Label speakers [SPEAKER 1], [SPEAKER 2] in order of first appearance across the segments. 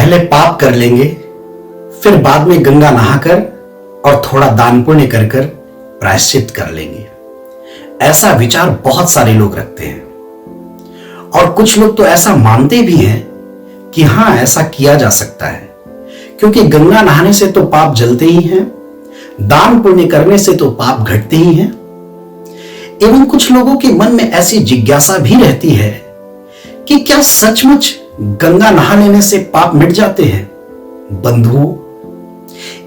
[SPEAKER 1] पहले पाप कर लेंगे, फिर बाद में गंगा नहाकर और थोड़ा दान पुण्य कर कर प्रायश्चित कर लेंगे। ऐसा विचार बहुत सारे लोग रखते हैं और कुछ लोग तो ऐसा मानते भी हैं कि हां, ऐसा किया जा सकता है, क्योंकि गंगा नहाने से तो पाप जलते ही हैं, दान पुण्य करने से तो पाप घटते ही हैं। एवं कुछ लोगों के मन में ऐसी जिज्ञासा भी रहती है कि क्या सचमुच गंगा नहा लेने से पाप मिट जाते हैं? बंधुओं,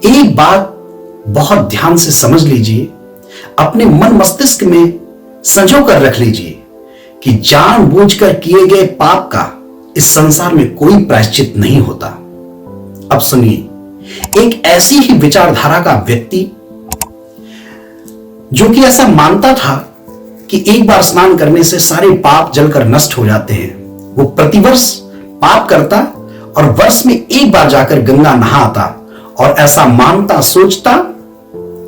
[SPEAKER 1] एक बात बहुत ध्यान से समझ लीजिए, अपने मन मस्तिष्क में संजो कर रख लीजिए कि जानबूझकर किए गए पाप का इस संसार में कोई प्रायश्चित नहीं होता। अब सुनिए, एक ऐसी ही विचारधारा का व्यक्ति जो कि ऐसा मानता था कि एक बार स्नान करने से सारे पाप जलकर नष्ट हो जाते हैं, वो प्रतिवर्ष पाप करता और वर्ष में एक बार जाकर गंगा नहाता और ऐसा मानता सोचता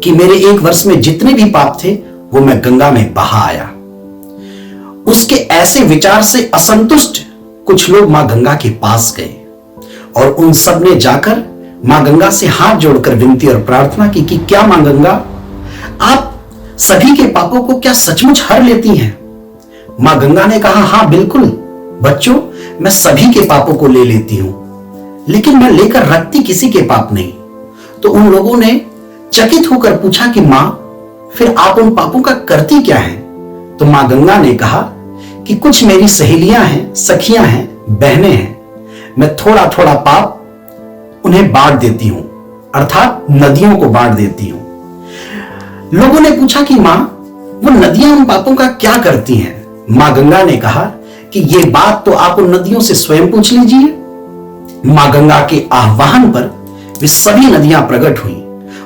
[SPEAKER 1] कि मेरे एक वर्ष में जितने भी पाप थे वो मैं गंगा में बहा आया। उसके ऐसे विचार से असंतुष्ट कुछ लोग मां गंगा के पास गए और उन सब ने जाकर मां गंगा से हाथ जोड़कर विनती और प्रार्थना की कि क्या मां गंगा, आप सभी के पापों को क्या सचमुच हर लेती हैं? मां गंगा ने कहा, हां बिल्कुल बच्चों, मैं सभी के पापों को ले लेती हूं, लेकिन मैं लेकर रखती किसी के पाप नहीं। तो उन लोगों ने चकित होकर पूछा कि मां, फिर आप उन पापों का करती क्या है? तो मां गंगा ने कहा कि कुछ मेरी सहेलियां हैं, सखियां हैं, बहनें हैं, मैं थोड़ा थोड़ा पाप उन्हें बांट देती हूं, अर्थात नदियों को बांट देती हूं। लोगों ने पूछा कि मां, वो नदियां उन पापों का क्या करती हैं? मां गंगा ने कहा कि ये बात तो आप उन नदियों से स्वयं पूछ लीजिए। मां गंगा के आह्वान पर वे सभी नदियां प्रकट हुई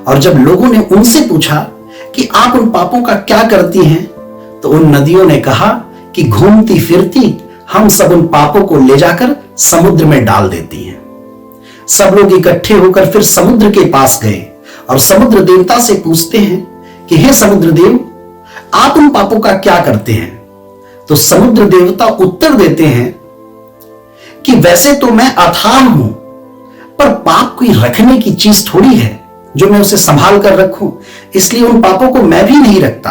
[SPEAKER 1] और जब लोगों ने उनसे पूछा कि आप उन पापों का क्या करती हैं, तो उन नदियों ने कहा कि घूमती फिरती हम सब उन पापों को ले जाकर समुद्र में डाल देती हैं। सब लोग इकट्ठे होकर फिर समुद्र के पास गए और समुद्र देवता से पूछते हैं कि हे समुद्र देव, आप उन पापों का क्या करते हैं? तो समुद्र देवता उत्तर देते हैं कि वैसे तो मैं अथाह हूं, पर पाप कोई रखने की चीज थोड़ी है जो मैं उसे संभाल कर रखूं, इसलिए उन पापों को मैं भी नहीं रखता।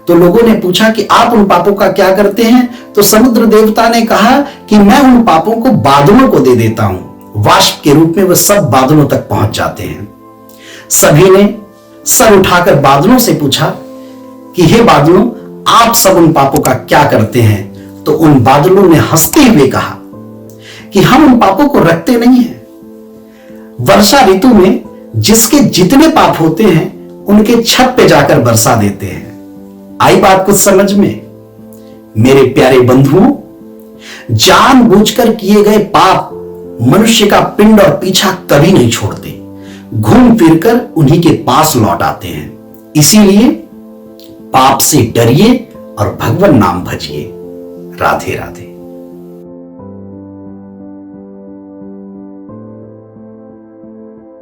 [SPEAKER 1] तो लोगों ने पूछा कि आप उन पापों का क्या करते हैं? तो समुद्र देवता ने कहा कि मैं उन पापों को बादलों को दे देता हूं, वाष्प के रूप में वह सब बादलों तक पहुंच जाते हैं। सभी ने सर उठाकर बादलों से पूछा कि हे बादलों, आप सब उन पापों का क्या करते हैं? तो उन बादलों ने हंसते हुए कहा कि हम उन पापों को रखते नहीं हैं। वर्षा ऋतु में जिसके जितने पाप होते हैं उनके छत पे जाकर बरसा देते हैं। आई बात कुछ समझ में? मेरे प्यारे बंधुओं, जानबूझकर किए गए पाप मनुष्य का पिंड और पीछा कभी नहीं छोड़ते, घूम फिरकर उन्हीं के पास लौट आते हैं। इसीलिए पाप से डरिए और भगवान नाम भजिए। राधे राधे।